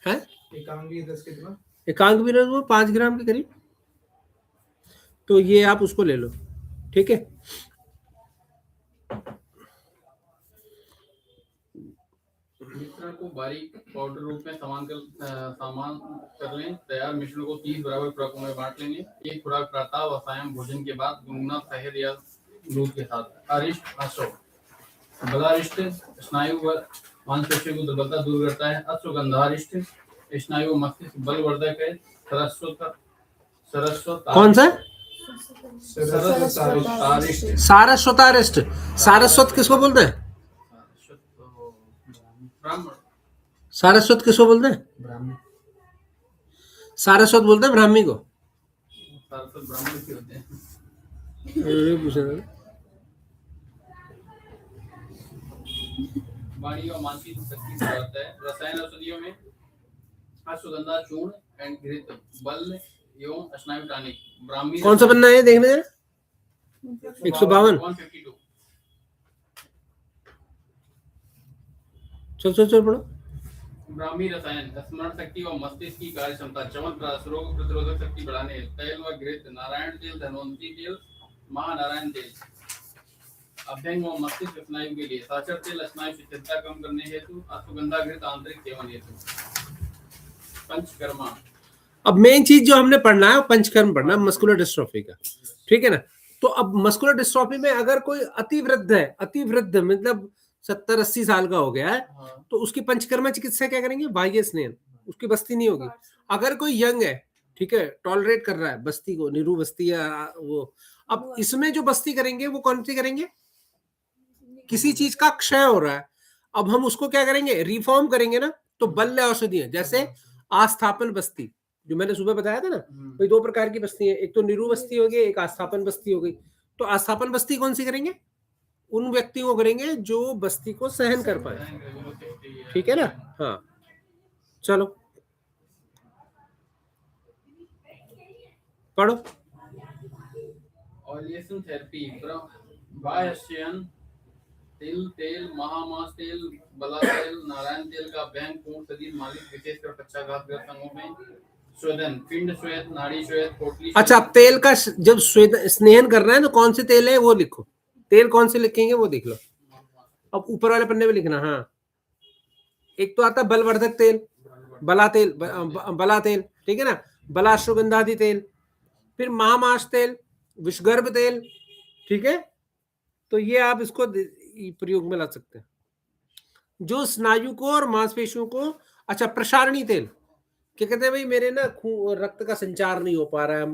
है एकांगी 10 कितना? एकांक भी वो 5 ग्राम के करीब। तो ये आप उसको ले लो, ठीक है। मिश्रण को बारीक पाउडर रूप में समान कर लें। तैयार मिश्रण को 30 बराबर खुराकों में बांट लेंगे। एक खुराक प्रातः व सायं भोजन के बाद गुनगुना शहद या दूध के साथ। अरिष्ट अश्व बलारिष्ट स्नायु व मांसपेशियों को दुर्बलता दूर करता है। अश्वगंधारिष्ट स्नायु व मस्तिष्क बलवर्धक है। सरस्वत कौन सा? सरस्वतारिष्ट सारस्वतारिष्ट। सारस्वत किसको बोलते हैं? ब्राह्मण सारस्वत किसको बोलते हैं? ब्राह्मण सारस्वत बोलते हैं ब्राह्मी को। सारस्वत ब्राह्मण के होते हैं। ये पूछा था। वाणी और मानसिक शक्ति बढ़ाता है। रसायन औषधियों में अश्वगंधा चूर्ण एंड घृत बल एवं स्नायु टॉनिक। ब्राह्मी कौन सा बनना है देखने? 152। 152। चल पढ़ो। ब्राह्मी रसायन स्मरण शक्ति व मस्तिष्क की कार्य क्षमता, चमत्कार, रोग प्रतिरोधक शक्ति बढ़ाने। तैल व घृत, नारायण तेल, धन्वंतरी तेल, महानारायण तेल अभ्यंग व मस्तिष्क स्नायु के लिए। साचर तेल स्नायु शिथिलता कम करने हेतु। अश्वगंधा घृत आंतरिक सेवन हेतु। पंचकर्मा। अब मेन चीज जो हमने पढ़ना है पंचकर्म पढ़ना, मस्कुलर डिस्ट्रॉफी का, ठीक है ना। तो अब मस्कुलर डिस्ट्रॉफी में अगर कोई अतिवृद्ध है, अतिवृद्ध मतलब 70-80 साल का हो गया है, तो उसकी पंचकर्मा चिकित्सा क्या करेंगे? बाह्य स्नेह, उसकी बस्ती नहीं होगी। अगर कोई यंग है, ठीक है, टॉलरेट कर रहा है बस्ती को, निरू बस्ती या वो, अब इसमें जो बस्ती करेंगे वो कौन सी करेंगे? किसी चीज का क्षय हो रहा है, अब हम उसको क्या करेंगे? रिफॉर्म करेंगे ना। तो बल्य औषधियां, जैसे आस्थापन बस्ती, जो मैंने सुबह बताया था ना, भाई 2 प्रकार की बस्ती है, एक तो निरू बस्ती हो गई, एक आस्थापन बस्ती हो गई। तो आस्थापन बस्ती कौन सी करेंगे? उन व्यक्तियों को करेंगे जो बस्ती को सहन कर पाए, ठीक है ना। हाँ चलो पढ़ो। ऑलिएशन थेरेपी। बाह्यशयन तेल, महामास तेल, बला तेल, नारायण तेल का अभ्यंग पूर्ण शरीर मालिश, विशेषकर पक्षाघातग्रस्त अंगों में। स्वेदन, पिंड श्वेत, नाड़ी श्वेत, पोटली। अच्छा, अब तेल का जब स्नेहन करना है तो कौन से तेल है वो लिखो। तेल कौन से लिखेंगे वो देख लो। अब ऊपर वाले पन्ने में लिखना। हाँ, एक तो आता बलवर्धक तेल, बला तेल, बला तेल, ठीक है ना, बला अश्वगंधादि तेल, फिर महामास तेल, विषगर्भ तेल, ठीक है। तो ये आप इसको प्रयोग में ला सकते हैं, जो स्नायु को और मांसपेशियों को। अच्छा, प्रसारणी तेल, क्या कहते हैं भाई, मेरे ना रक्त का संचार नहीं हो पा रहा है,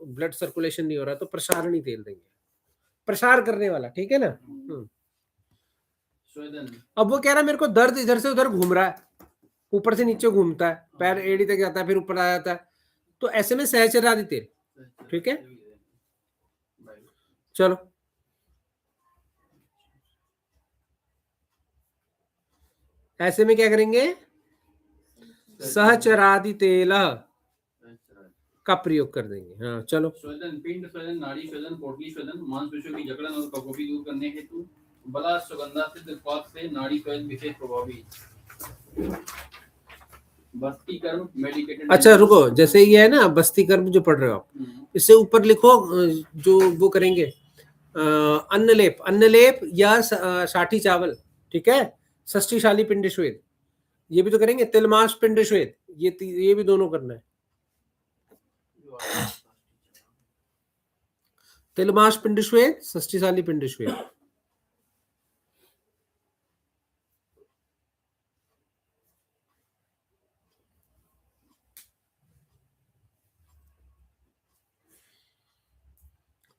ब्लड सर्कुलेशन नहीं हो रहा, तो प्रसारणी तेल देंगे, प्रसार करने वाला, ठीक है ना। अब वो कह रहा है मेरे को दर्द इधर से उधर घूम रहा है, ऊपर से नीचे घूमता है, पैर एड़ी तक जाता है, फिर ऊपर आ जाता है, तो ऐसे में सहचर्यादि तेल, ठीक है। चलो ऐसे में क्या करेंगे? सहचरादि तेल का प्रयोग कर देंगे। हाँ चलो। स्वेदन, पिंड स्वेदन, नाड़ी स्वेदन, पोटली स्वेदन, मांसपेशियों की जकड़न और कफोपी दूर करने हेतु। बला सुगंधा सिद्ध उत्पाद से नाड़ी स्वेदन विशेष प्रभावी। बस्ती कर्म मेडिकेटेड। अच्छा रुको, जैसे ये है ना बस्ती कर्म जो पढ़ रहे हो आप, इससे ऊपर लिखो जो वो करेंगे अन्नलेप, अन्नलेप या साठी चावल, ठीक है। षष्ठीशाली पिंड श्वेत, ये भी तो करेंगे। तिलमाश पिंड श्वेत, ये भी दोनों करना है। तिलमाश पिंड श्वेत, षष्ठीशाली पिंड श्वेत।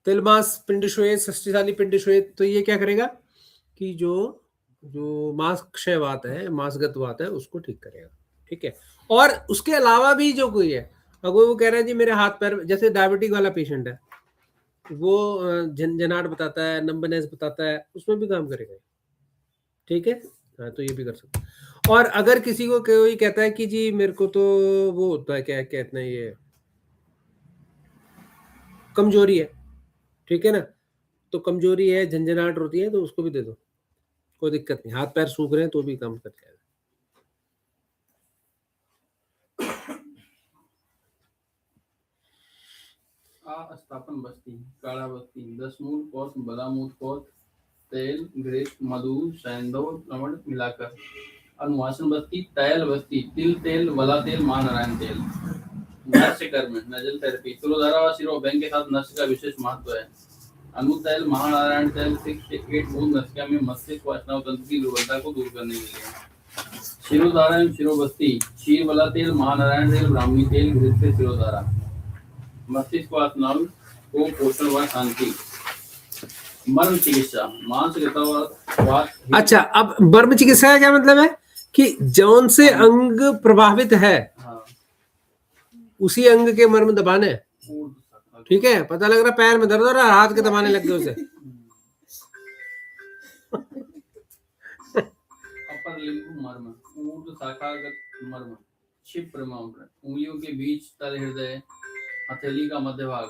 तिलमास पिंड श्वेत, षष्ठीशाली पिंड श्वेत, तो ये क्या करेगा कि जो मांस क्षयवात है, मांसगत वात है, उसको ठीक करेगा, ठीक है। और उसके अलावा भी जो कोई है, अगर वो कह रहा है जी मेरे हाथ पैर, जैसे डायबिटिक वाला पेशेंट है, वो झनझनाहट बताता है, नंबनेस बताता है, उसमें भी काम करेगा, ठीक है। हाँ, तो ये भी कर सकते हैं। और अगर किसी को कोई कहता है कि जी मेरे को तो वो होता है, क्या कहते हैं, ये कमजोरी है, ठीक है ना, तो कमजोरी है, झंझनाहट होती है, तो उसको भी दे दो, कोई दिक्कत नहीं। हाथ पैर सूख रहे हैं तो भी काम कर जाएगा। स्थापन बस्ती, काढ़ा बस्ती, 10 मूल, पौध, बदामूत पौध, तेल, घृत, मधु, सैंधव, लवण मिलाकर। अनुवासन बस्ती, तैल बस्ती, तिल तेल, वला तेल, महानारायण तेल। नस्य कर्म, नजल थेरेपी, तुलोधारा व शिरोभंग के साथ नस्य का विशेष महत्व है। अनु तैल, महानारायण तैल 6 से 8 बूंद नसिका में मस्तिष्क व स्नायु तंत्र की दुर्बलता को दूर करने के लिए। शिरोधारा एवं शिरोबस्ती, क्षीर वाला तेल, महानारायण तेल, ब्राह्मी तेल, घृत से शिरोधारा। मस्तिष्क व स्नायु को पोषण व शांति। मर्म चिकित्सा, मांस अच्छा, अब मर्म चिकित्सा का क्या मतलब है कि जौन से अंग प्रभावित है उसी अंग के मर्म दबाने हैं। ठीक है, पता लग रहा पैर में दर्द हो रहा है, हाथ के दबाने लग गए उसे। अपर लिंग मर्म, ऊर्ध्व शाखागत मर्म, क्षिप्र मर्म, उंगलियों के बीच तल हृदय, हथेली का मध्य भाग।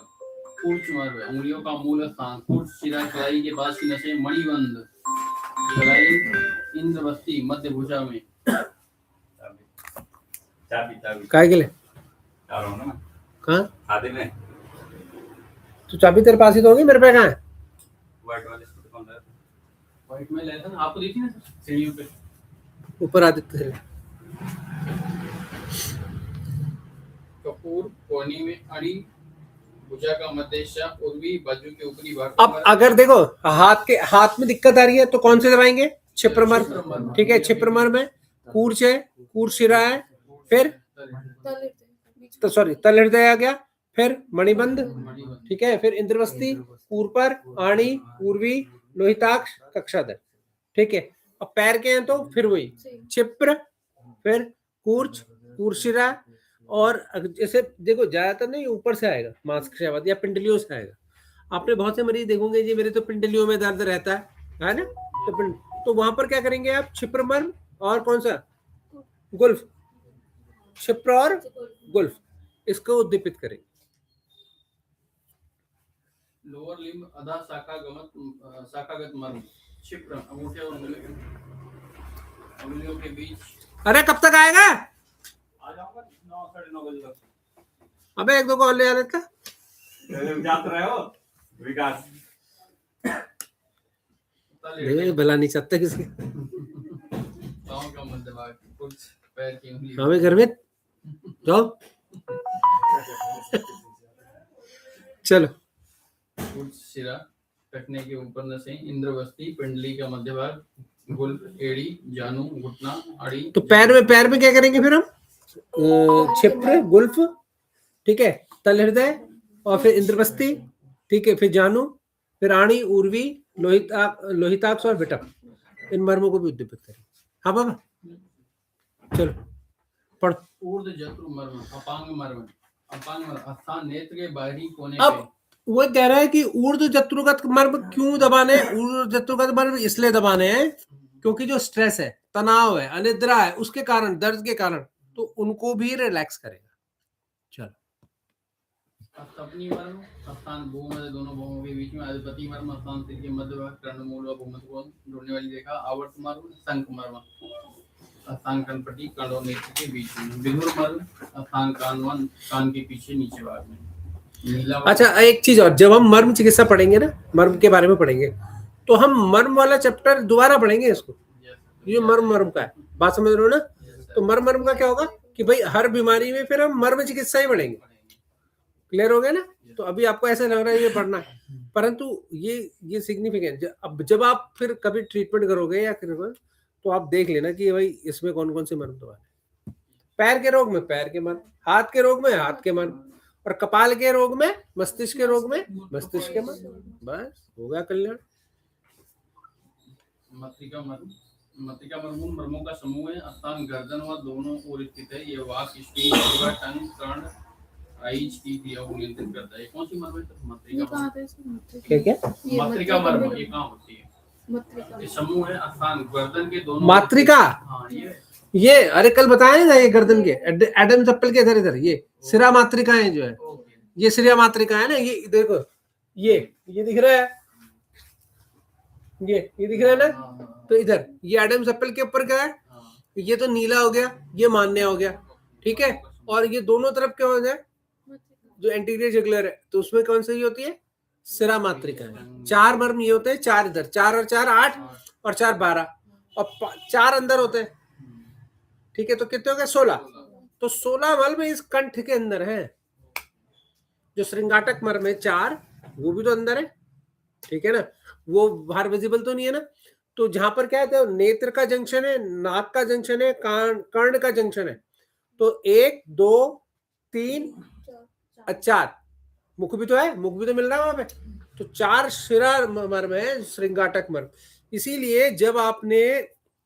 कूर्च मर्म, उंगलियों का मूल स्थान, कूर्च शिरा कलाई के पास की नसें, मणिबंध, कलाई इंद्रवस्ती, मध्य भुजा में। चाबी काय के लिए ना कहाँ आधे में तो चाबी तेरे पास ही तो होगी, मेरे पे कहाँ है? व्हाइट वाले स्कूटर कौन है? व्हाइट में लाया था ना, आपको देखी ना सीढ़ियों पे। ऊपर आदित्य थे। कपूर कोनी में अड़ी, भुजा का मध्य हिस्सा, पूर्वी बाजू के ऊपरी भाग। अब अगर देखो हाथ में दिक्कत आ रही है तो कौन से दबाएंगे? क्षिप्रमर्म। ठीक है, क्षिप्रमर्म है, कूर्च है, कूर्च शिरा है, फिर तो सॉरी तल हृदय आ गया, फिर मणिबंध, ठीक है, फिर इंद्रवस्ती, पूर्पर, आणी, पूर्वी, लोहिताक्ष, कक्षाधर। ठीक है, अब पैर के हैं तो फिर वही क्षिप्र, फिर कूर्च, कूर्शिरा, और जैसे देखो ज्यादातर नहीं ऊपर से आएगा मांसपेशियां या पिंडलियों से आएगा। आपने बहुत से मरीज देखोगे जी मेरे तो पिंडलियों में दर्द रहता है ना, तो वहां पर क्या करेंगे आप? क्षिप्रमर्म और कौन सा? गुल्फ, क्षिप्र और गुल्फ, इसको उद्दीपित करेंगे। लोअर लिम्ब अधा शाखागत मर्म, क्षिप्र, अंगूठे और उंगलियों के बीच। अरे कब तक आएगा? आ जाऊंगा 9 साढ़े 9 बजे तक। अबे एक दो कॉल ले आने का। जाते रहे हो विकास। भला नहीं चाहते किसी पाँव का मध्य भाग, कुछ पैर की उंगली। हमें घर में जाओ चलो। कुछ शिरा, टखने के ऊपर नसें, इंद्रवस्ती, पिंडली का मध्य भाग, गुल्फ, एड़ी, जानु, घुटना, अड़ी। तो पैर में क्या करेंगे फिर हम? क्षिप्र, गुल्फ, ठीक है, तल हृदय, और फिर इंद्रवस्ती, ठीक है, फिर जानु, फिर आणी, उर्वी, लोहिताक्ष और विटप, इन मर्मों को भी उद्दीपित करेंगे। हाँ बाबा चलो पढ़। ऊर्ध्व जत्रु मर्म, अपांग मर्म, स्थान नेत्र के बाहरी कोने अब पे। वो कह रहा है कि ऊर्ध्व जत्रुगत मर्म क्यों दबाने? ऊर्ध्व जत्रुगत मर्म इसलिए दबाने हैं क्योंकि जो स्ट्रेस है, तनाव है, अनिद्रा है, उसके कारण, दर्द के कारण, तो उनको भी रिलैक्स करेगा। चलो। सपनी मर्म, स्थान भूमध्य दोनों भुवों के बीच में। अधिपति मर्म, स्थान सिर के मध्य भाग, कर्णमूल व भूमध्य को जोड़ने वाली रेखा। आवर्त मर्म, शंख मर्म, स्थान कनपटी, कर्ण और नेत्र के बीच में। विधुर मर्म, स्थान कान के पीछे नीचे भाग में। अच्छा एक चीज और, जब हम मर्म चिकित्सा पढ़ेंगे ना, मर्म के बारे में पढ़ेंगे, तो हम मर्म वाला चैप्टर दोबारा पढ़ेंगे इसको। ये मर्म का है, बात समझ रहे हो ना? तो मर्म का क्या होगा कि भाई हर बीमारी में फिर हम मर्म चिकित्सा ही पढ़ेंगे। क्लियर हो गया ना? तो अभी आपको ऐसा लग रहा है ये पढ़ना है, परंतु ये सिग्निफिकेंट, अब जब आप फिर कभी ट्रीटमेंट करोगे या तो आप देख लेना कि भाई इसमें कौन कौन से मर्म दबाने। पैर के रोग में पैर के मर्म, हाथ के रोग में हाथ के मर्म, और कपाल के रोग में, मस्तिष्क के रोग में मस्तिष्क के मर्म। बस हो गया कल्याण। मत्रिका मर्म उन मर्मों का समूह है। स्थान गर्दन व दोनों ओर स्थित है। ये वाक, स्पीच, टंग, कर्ण, आइज की क्रिया को नियंत्रित करता है। कौन सी मर्म है? मत्रिका। क्या मत्रिका मर्म ये कहाँ होती है? ये समूह है। स्थान गर्दन के दोनों। मात्रिका, हाँ ये अरे कल बताया ना, ये गर्दन के एडम चप्पल के इधर ये सिरा मात्रिकाएं जो है, ये सिरा मात्रिका है ना। ये देखो ये दिख रहा है, ये दिख रहा है ना? तो इधर ये एडम चप्पल के ऊपर क्या है? ये तो नीला हो गया, ये मान्य हो गया, ठीक है, और ये दोनों तरफ क्या हो जाए? जो एंटीरियर जुगुलर है, तो उसमें कौन सी होती है? सिरा मात्रिका है। 4 मर्म ये होते हैं, 4 इधर, 4 और 4 8 और 4 12 और 4 अंदर होते हैं, ठीक है। तो कितने हो गए? 16। तो 16 मर्म इस कंठ के अंदर है। जो श्रृंगाटक मर्म है 4, वो भी तो अंदर है, ठीक है ना। वो बाहर विजिबल तो नहीं है ना। तो जहां पर क्या है, तो नेत्र का जंक्शन है, नाक का जंक्शन है, कर्ण का जंक्शन है। तो 1 2 3 4 मुख भी तो है, मुख भी तो मिल रहा है वहां पे। तो 4 शिरा मर्म है, श्रृंगाटक मर्म। इसीलिए जब आपने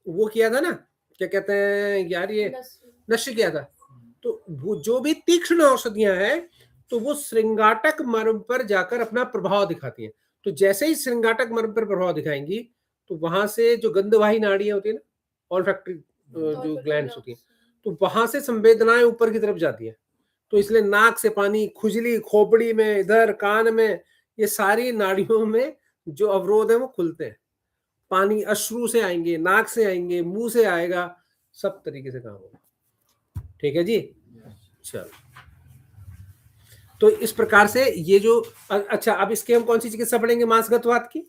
वो किया था ना, क्या कहते हैं यार, ये नष्ट किया था, तो वो जो भी तीक्ष्ण औषधियां हैं, तो वो श्रृंगाटक मर्म पर जाकर अपना प्रभाव दिखाती हैं। तो जैसे ही श्रृंगाटक मर्म पर प्रभाव दिखाएंगी, तो वहां से जो गंधवाही नाड़ियां होती है ना, ऑल्फैक्टरी जो ग्लैंड्स होती हैं, तो वहां से संवेदनाएं ऊपर की तरफ जाती हैं। तो इसलिए नाक से पानी, खुजली खोपड़ी में, इधर कान में, ये सारी नाड़ियों में जो अवरोध है वो खुलते हैं। पानी अश्रु से आएंगे, नाक से आएंगे, मुंह से आएगा, सब तरीके से काम होगा। ठीक है जी, चलो। तो इस प्रकार से ये जो अच्छा, अब इसके हम कौन सी चिकित्सा पढ़ेंगे? मांसगतवात की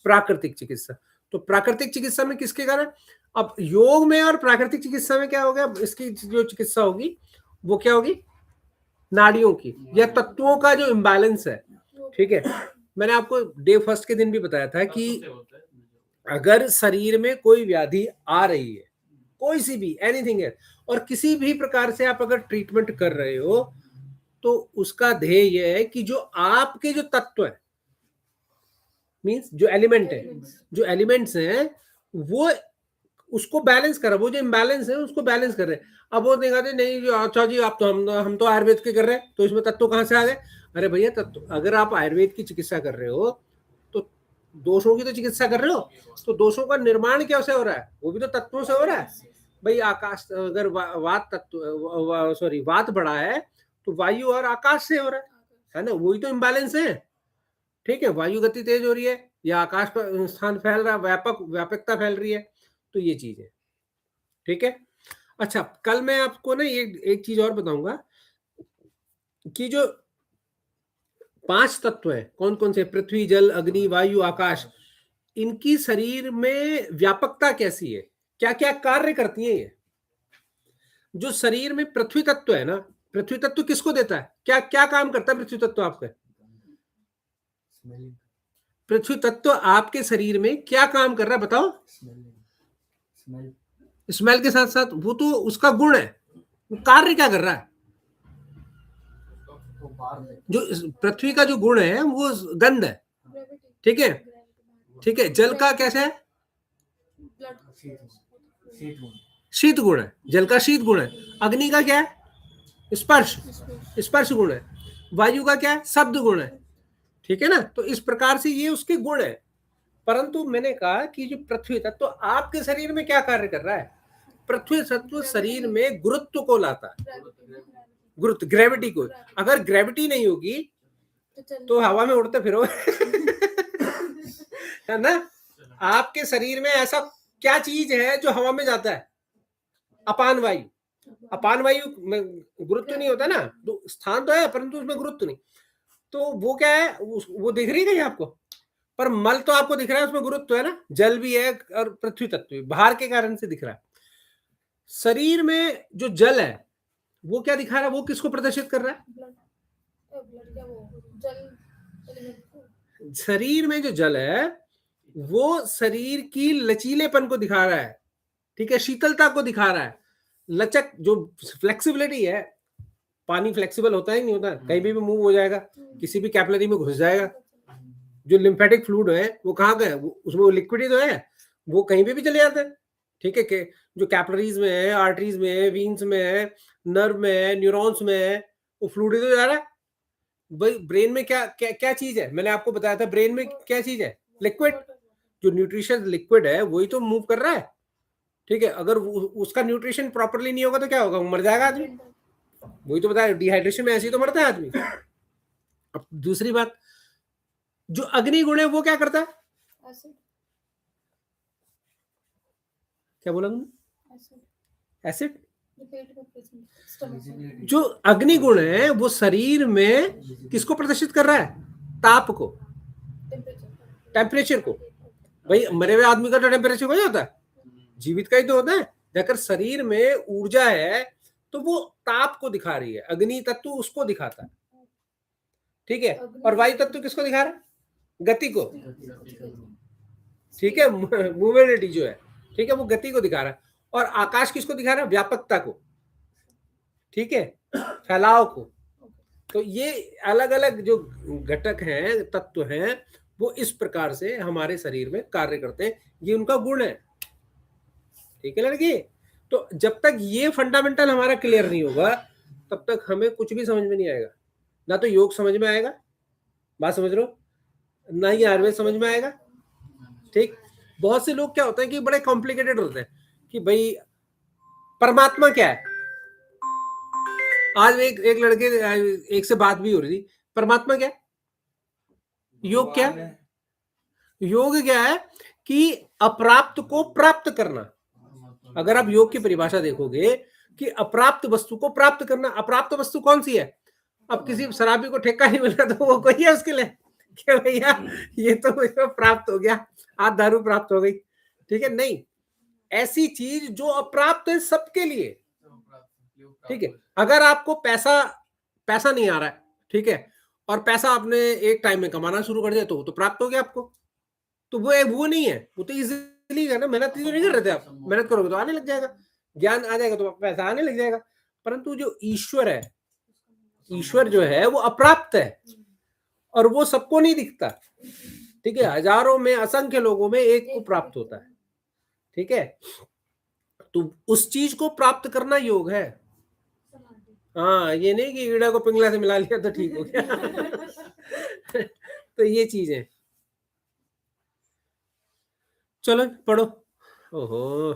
प्राकृतिक चिकित्सा। तो प्राकृतिक चिकित्सा में किसके कारण? अब योग में और प्राकृतिक चिकित्सा में क्या हो गया? इसकी जो चिकित्सा होगी वो क्या होगी? नाड़ियों की या तत्वों का जो इम्बैलेंस है, ठीक है। मैंने आपको डे फर्स्ट के दिन भी बताया था कि अगर शरीर में कोई व्याधि आ रही है, कोई सी भी, एनीथिंग है, और किसी भी प्रकार से आप अगर ट्रीटमेंट कर रहे हो, तो उसका ध्येय यह है कि जो आपके जो तत्व है, मींस जो एलिमेंट है, जो एलिमेंट्स हैं, वो उसको बैलेंस कर रहा है। वो जो इम्बैलेंस है उसको बैलेंस कर रहे हैं। अब वो देखा नहीं, अच्छा जी आप तो हम तो आयुर्वेद के कर रहे हैं, तो इसमें तत्व कहाँ से आ गए? अरे भैया, तत्व अगर आप आयुर्वेद की चिकित्सा कर रहे हो तो दोषों की तो चिकित्सा कर रहे हो, तो दोषों का निर्माण कैसे हो रहा है? वो भी तो तत्वों से हो रहा है भाई। आकाश, अगर वात तत्व, सॉरी, वात बढ़ा है तो वायु और आकाश से हो रहा है ना, वही तो इम्बैलेंस है। ठीक है, वायु गति तेज हो रही है या आकाश का स्थान फैल रहा है, व्यापकता फैल रही है, तो ये चीज है। ठीक है। अच्छा, कल मैं आपको ना एक चीज और बताऊंगा कि जो 5 तत्व हैं, कौन कौन से? पृथ्वी, जल, अग्नि, वायु, आकाश, इनकी शरीर में व्यापकता कैसी है, क्या क्या कार्य करती है ये। जो शरीर में पृथ्वी तत्व है ना, पृथ्वी तत्व किसको देता है? क्या क्या काम करता है पृथ्वी तत्व आपका? पृथ्वी तत्व आपके शरीर में क्या काम कर रहा है बताओ? स्मेल के साथ साथ वो तो उसका गुण है, वो कार्य क्या कर रहा है? जो पृथ्वी का जो गुण है वो गंध है, ठीक है। ठीक है, जल का कैसे है? शीत गुण है, जल का शीत गुण है। अग्नि का क्या है? स्पर्श, स्पर्श गुण है। वायु का क्या है? शब्द गुण है, ठीक है ना। तो इस प्रकार से ये उसके गुण है। परंतु मैंने कहा कि जो पृथ्वी तत्व आपके शरीर में क्या कार्य कर रहा है? पृथ्वी तत्व शरीर में गुरुत्व को लाता है, गुरुत्व, ग्रेविटी को। अगर ग्रेविटी नहीं होगी तो हवा में उड़ते फिरो है ना। आपके शरीर में ऐसा क्या चीज है जो हवा में जाता है? अपान वायु। अपान वायु में गुरुत्व नहीं होता ना, तो स्थान तो है परंतु उसमें गुरुत्व नहीं। तो वो क्या है? वो दिख रही है आपको, पर मल तो आपको दिख रहा है, उसमें गुरुत्व है ना। जल भी है और पृथ्वी तत्व भी, बाहर के कारण से दिख रहा है। शरीर में जो जल है वो क्या दिखा रहा है? वो किसको प्रदर्शित कर रहा है? शरीर में जो जल है वो शरीर की लचीलेपन को दिखा रहा है, ठीक है, शीतलता को दिखा रहा है, लचक, जो फ्लेक्सिबिलिटी है। पानी फ्लेक्सिबल होता है नहीं होता, कहीं भी मूव हो जाएगा, किसी भी कैपिलरी में घुस जाएगा। जो लिम्फेटिक फ्लूइड है वो कहाँ गए? उसमें वो लिक्विड ही तो है, वो कहीं भी चले जाते हैं, ठीक है। जो कैपिलरीज में है, आर्टरीज में है, वीन्स में है, नर्व में है, न्यूरॉन्स में है, वो फ्लूइड ही तो जा रहा है भाई। ब्रेन में क्या क्या क्या चीज है? मैंने आपको बताया था, ब्रेन में क्या चीज है? लिक्विड। जो न्यूट्रिशन लिक्विड है वही तो मूव कर रहा है, ठीक है। अगर उसका न्यूट्रिशन प्रॉपरली नहीं होगा तो क्या होगा? मर जाएगा आदमी। वही तो बताया, डिहाइड्रेशन में ऐसे ही तो मरता है आदमी। अब दूसरी बात, जो अग्नि गुण है वो क्या करता है? क्या बोला तुमने? एसिड। जो अग्नि गुण है वो शरीर में किसको प्रदर्शित कर रहा है? ताप को, टेम्परेचर को। भाई मरे हुए आदमी का तो टेम्परेचर वही होता है, जीवित का ही तो होता है। अगर शरीर में ऊर्जा है तो वो ताप को दिखा रही है, अग्नि तत्व उसको दिखाता है, ठीक है। और वायु तत्व किसको दिखा रहा है? गति को, ठीक है, मूवेबिलिटी जो है, ठीक है, वो गति को दिखा रहा है। और आकाश किसको दिखा रहा है? व्यापकता को, ठीक है, फैलाव को। तो ये अलग अलग जो घटक हैं, तत्व हैं, वो इस प्रकार से हमारे शरीर में कार्य करते हैं, ये उनका गुण है, ठीक है लड़की। तो जब तक ये फंडामेंटल हमारा क्लियर नहीं होगा तब तक हमें कुछ भी समझ में नहीं आएगा। ना तो योग समझ में आएगा, बात समझ रहे हो, ना ही आयुर्वेद समझ में आएगा, ठीक। बहुत से लोग क्या होते हैं कि बड़े कॉम्प्लिकेटेड होते हैं कि भाई परमात्मा क्या है। आज एक लड़के एक से बात भी हो रही थी, परमात्मा क्या है, योग क्या है? योग क्या है कि अप्राप्त को प्राप्त करना। अगर आप योग की परिभाषा देखोगे कि अप्राप्त वस्तु को प्राप्त करना, अप्राप्त वस्तु कौन सी है? अब किसी शराबी को ठेका नहीं मिला तो वो कोई है उसके लिए क्या भैया ये तो प्राप्त हो गया, आज दारू प्राप्त हो गई, ठीक है, नहीं। ऐसी चीज जो अप्राप्त है सबके लिए, ठीक है। अगर आपको पैसा नहीं आ रहा है, ठीक है, और पैसा आपने एक टाइम में कमाना शुरू कर दिया तो प्राप्त हो गया आपको। तो वो नहीं है, वो तो इजीली है ना, मेहनत नहीं कर रहे थे आप, मेहनत करोगे तो आने लग जाएगा, ज्ञान आ जाएगा तो पैसा आने लग जाएगा। परंतु जो ईश्वर है, ईश्वर जो है वो अप्राप्त है और वो सबको नहीं दिखता, ठीक है। हजारों में, असंख्य लोगों में एक को प्राप्त होता है, ठीक है। तो उस चीज को प्राप्त करना योग है। हाँ, ये नहीं कि ईड़ा को पिंगला से मिला लिया तो ठीक हो गया तो ये चीज है। चलो पढ़ो। ओहो,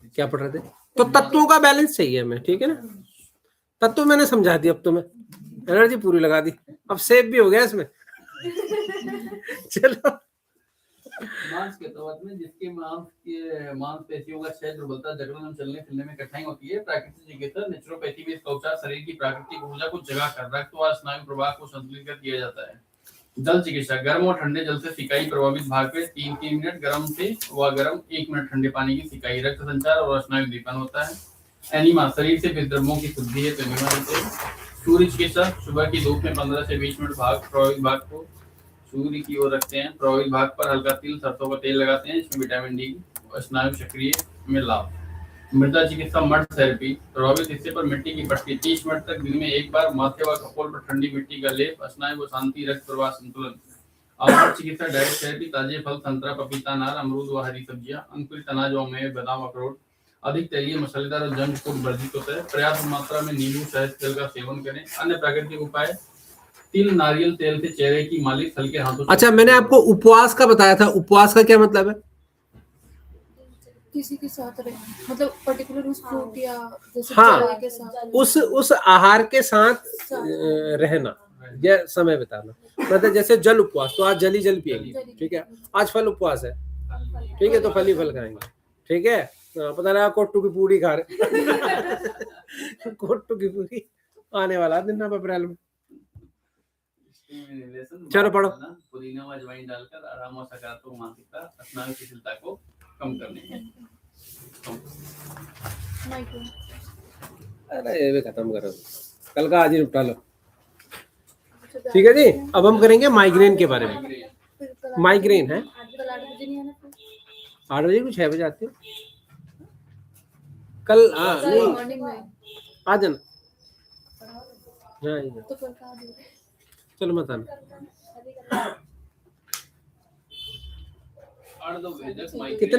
क्या पढ़ रहे थे? तो तत्वों का बैलेंस चाहिए हमें, ठीक है ना। तत्व मैंने समझा दिया, अब तो मैं एनर्जी पूरी लगा दी, अब सेव भी हो गया इसमें चलो। मांस के तौर में जिसके मांसपेशियों का क्षय, दुर्बलता, जकड़न एवं चलने फिरने में कठिनाई होती है, प्राकृतिक चिकित्सा नेचुरोपैथी में इसका उपचार शरीर की प्राकृतिक ऊर्जा को जगा कर रक्त व स्नायु प्रवाह को संतुलित कर दिया जाता है। जल चिकित्सा, गर्म और ठंडे जल से सिकाई, प्रभावित भाग पे 3-3 मिनट गर्म से व गर्म 1 मिनट ठंडे पानी की सिकाई, रक्त संचार और स्नायु दीपन होता है। एनिमा, शरीर से विद्रव्यों की शुद्धि है तो एनिमा होते हैं। सूर्य चिकित्सा, सुबह की धूप में 15 से 20 मिनट प्रभावित भाग को सूर्य की ओर रखते हैं, प्रभावित भाग पर हल्का तिल सरसों का तेल लगाते हैं, इसमें विटामिन डी और स्नायु सक्रिय में लाभ। मृदा चिकित्सा, मड थेरेपी, प्रभावित हिस्से पर मिट्टी की पट्टी 30 मिनट तक दिन में एक बार, माथे व कपोल पर ठंडी मिट्टी का लेप, स्नायु व शांति, रक्त प्रवाह संतुलन। आहार चिकित्सा, डाइट थेरेपी, ताजे फल, संतरा, पपीता, अनार, अमरूद व हरी सब्जियां, अंकुरित अनाज व मेवे, बादाम, अखरोट। अधिक तेलीय, मसालेदार और जंक फूड वर्जित होता है। पर्याप्त मात्रा में नींबू, शहद तेल का सेवन करें। अन्य प्राकृतिक उपाय, तिल नारियल तेल से चेहरे की मालिश हल्के हाथों से। अच्छा, मैंने आपको उपवास का बताया था, उपवास का क्या मतलब है? किसी के साथ रहे, मतलब पर्टिकुलर उस फ्रूट या जैसे हाँ, चाय के साथ, उस आहार के साथ रहना या समय बिताना। मतलब जैसे जल उपवास, तो आज जल ही जल पिएगी, ठीक है। आज फल उपवास है, ठीक है, तो फल ही फल खाएंगे, ठीक है। पता लगा कोट्टू की पूरी खा रहे कोट्टू की पूरी आने वाला दिन ना अप्रैल में। चलो पढ़ो। पुदीना व अजवाइन डालकर आराम और सकारात्मक मानसिकता, स्नायु शिथिलता को कम करने में। अरे ये भी खत्म करो, कल का आज ही निपटा लो, ठीक है जी। अब हम करेंगे माइग्रेन के बारे में। माइग्रेन है 8 बजे को 6 बजे आती हो कल? नहीं, मॉर्निंग में आ जाना। तो कल का दिन चलो मत आना। कितने